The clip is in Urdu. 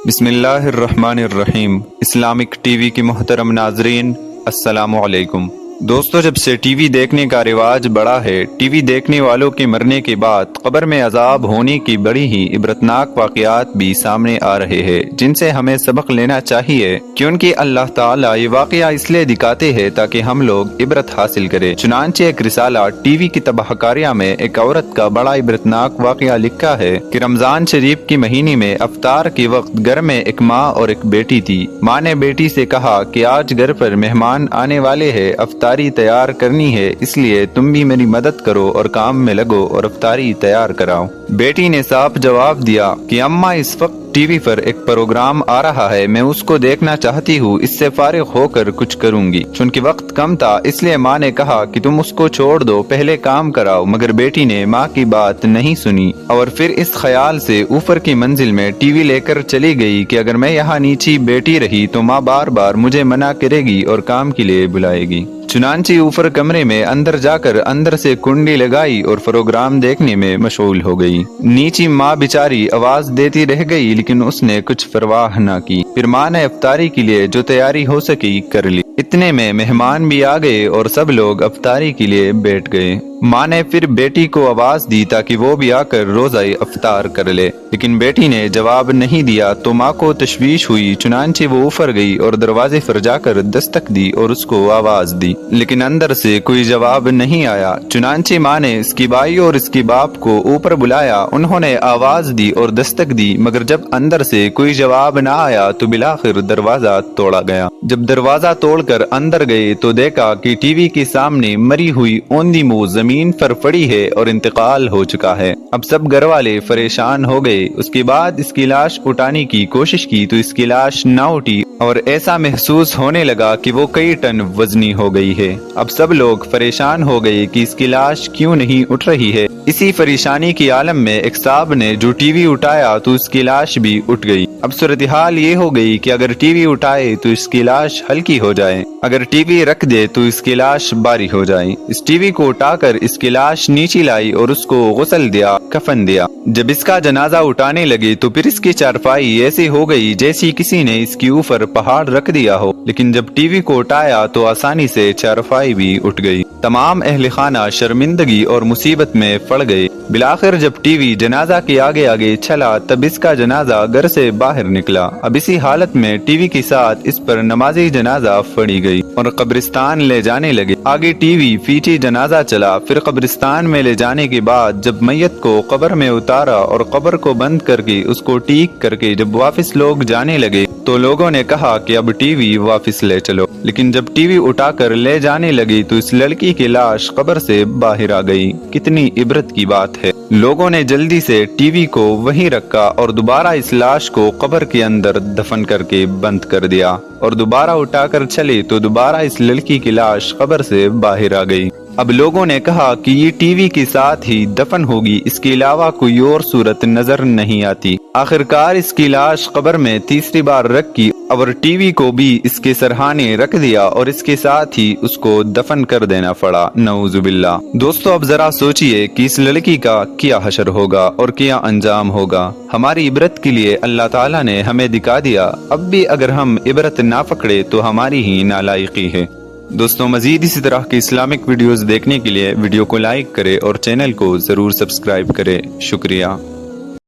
بسم اللہ الرحمن الرحیم۔ اسلامک ٹی وی کے محترم ناظرین، السلام علیکم۔ دوستو، جب سے ٹی وی دیکھنے کا رواج بڑھا ہے، ٹی وی دیکھنے والوں کے مرنے کے بعد قبر میں عذاب ہونے کی بڑی ہی عبرتناک واقعات بھی سامنے آ رہے ہیں، جن سے ہمیں سبق لینا چاہیے، کیونکہ اللہ تعالیٰ یہ واقعہ اس لیے دکھاتے ہیں تاکہ ہم لوگ عبرت حاصل کریں۔ چنانچہ ایک رسالہ ٹی وی کی تباہ کاریاں میں ایک عورت کا بڑا عبرتناک واقعہ لکھا ہے کہ رمضان شریف کی مہینے میں افطار کے وقت گھر میں ایک ماں اور ایک بیٹی تھی۔ ماں نے بیٹی سے کہا کہ آج گھر پر مہمان آنے والے ہیں، افطاری تیار کرنی ہے، اس لیے تم بھی میری مدد کرو اور کام میں لگو اور افطاری تیار کراؤ۔ بیٹی نے صاف جواب دیا کہ اماں، اس وقت ٹی وی پر ایک پروگرام آ رہا ہے، میں اس کو دیکھنا چاہتی ہوں، اس سے فارغ ہو کر کچھ کروں گی۔ چونکہ وقت کم تھا، اس لیے ماں نے کہا کہ تم اس کو چھوڑ دو، پہلے کام کراؤ، مگر بیٹی نے ماں کی بات نہیں سنی اور پھر اس خیال سے اوپر کی منزل میں ٹی وی لے کر چلی گئی کہ اگر میں یہاں نیچی بیٹی رہی تو ماں بار بار مجھے منع کرے گی اور کام کے لیے بلائے گی۔ چنانچہ اوپر کمرے میں اندر جا کر اندر سے کنڈی لگائی اور پروگرام دیکھنے میں مشغول ہو گئی۔ نیچی ماں بیچاری آواز دیتی رہ گئی، لیکن اس نے کچھ پرواہ نہ کی۔ پھر ماں نے افطاری کے لیے جو تیاری ہو سکی کر لی۔ اتنے میں مہمان بھی آ گئے اور سب لوگ افطاری کے لیے بیٹھ گئے۔ ماں نے پھر بیٹی کو آواز دی تاکہ وہ بھی آ کر روزہ افطار کر لے، لیکن بیٹی نے جواب نہیں دیا تو ماں کو تشویش ہوئی۔ چنانچہ وہ اوپر گئی اور دروازے پر جا کر دستک دی اور اس کو آواز دی، لیکن اندر سے کوئی جواب نہیں آیا۔ چنانچہ ماں نے اس کی بھائی اور اس کی باپ کو اوپر بلایا، انہوں نے آواز دی اور دستک دی، مگر جب اندر سے کوئی جواب نہ آیا تو بالآخر دروازہ توڑا گیا۔ جب دروازہ توڑ کر اندر گئے تو دیکھا کہ ٹی وی کے سامنے مری ہوئی اوندھی منہ زمین پر پڑی ہے اور انتقال ہو چکا ہے۔ اب سب گھر والے پریشان ہو گئے۔ اس کے بعد اس کی لاش اٹھانے کی کوشش کی تو اس کی لاش نہ اٹھی اور ایسا محسوس ہونے لگا کہ وہ کئی ٹن وزنی ہو گئی ہے۔ اب سب لوگ پریشان ہو گئے کہ اس کی لاش کیوں نہیں اٹھ رہی ہے۔ اسی پریشانی کی عالم میں ایک صاحب نے جو ٹی وی اٹھایا تو اس کی لاش بھی اٹھ گئی۔ اب صورتحال یہ ہو گئی کہ اگر ٹی وی اٹھائے تو اس کی لاش ہلکی ہو جائے، اگر ٹی وی رکھ دے تو اس کی لاش بھاری ہو جائے۔ اس ٹی وی کو اٹھا کر اس کی لاش نیچے لائی اور اس کو غسل دیا، کفن دیا۔ جب اس کا جنازہ اٹھانے لگے تو پھر اس کی چارپائی ایسی ہو گئی جیسی کسی نے اس کے اوپر پہاڑ رکھ دیا ہو، لیکن جب ٹی وی کو اٹھایا تو آسانی سے چارپائی بھی اٹھ گئی۔ تمام اہل خانہ شرمندگی اور مصیبت میں پڑ گئے۔ بالآخر جب ٹی وی جنازہ کے آگے آگے چلا تب اس کا جنازہ گھر سے باہر نکلا۔ اب اسی حالت میں ٹی وی کے ساتھ اس پر نمازی جنازہ پڑھی گئی اور قبرستان لے جانے لگے۔ آگے ٹی وی، پیچھے جنازہ چلا۔ پھر قبرستان میں لے جانے کے بعد جب میت کو قبر میں اتارا اور قبر کو بند کر کے اس کو ٹھیک کر کے جب واپس لوگ جانے لگے تو لوگوں نے کہا کہ اب ٹی وی واپس لے چلو، لیکن جب ٹی وی اٹھا کر لے جانے لگی تو اس لڑکی کی لاش قبر سے باہر آ گئی۔ کتنی عبرت کی بات ہے۔ لوگوں نے جلدی سے ٹی وی کو وہیں رکھا اور دوبارہ اس لاش کو قبر کے اندر دفن کر کے بند کر دیا اور دوبارہ اٹھا کر چلے تو دوبارہ اس لڑکی کی لاش قبر سے باہر آ گئی۔ اب لوگوں نے کہا کہ یہ ٹی وی کے ساتھ ہی دفن ہوگی، اس کے علاوہ کوئی اور صورت نظر نہیں آتی۔ آخرکار اس کی لاش قبر میں تیسری بار رکھی اور ٹی وی کو بھی اس کے سرہانے رکھ دیا اور اس کے ساتھ ہی اس کو دفن کر دینا پڑا، نعوذ باللہ۔ دوستو، اب ذرا سوچئے کہ اس لڑکی کا کیا حشر ہوگا اور کیا انجام ہوگا۔ ہماری عبرت کے لیے اللہ تعالیٰ نے ہمیں دکھا دیا، اب بھی اگر ہم عبرت نہ پکڑے تو ہماری ہی نالائقی ہے۔ دوستوں، مزید اسی طرح کی اسلامک ویڈیوز دیکھنے کے لیے ویڈیو کو لائک کرے اور چینل کو ضرور سبسکرائب کرے۔ شکریہ۔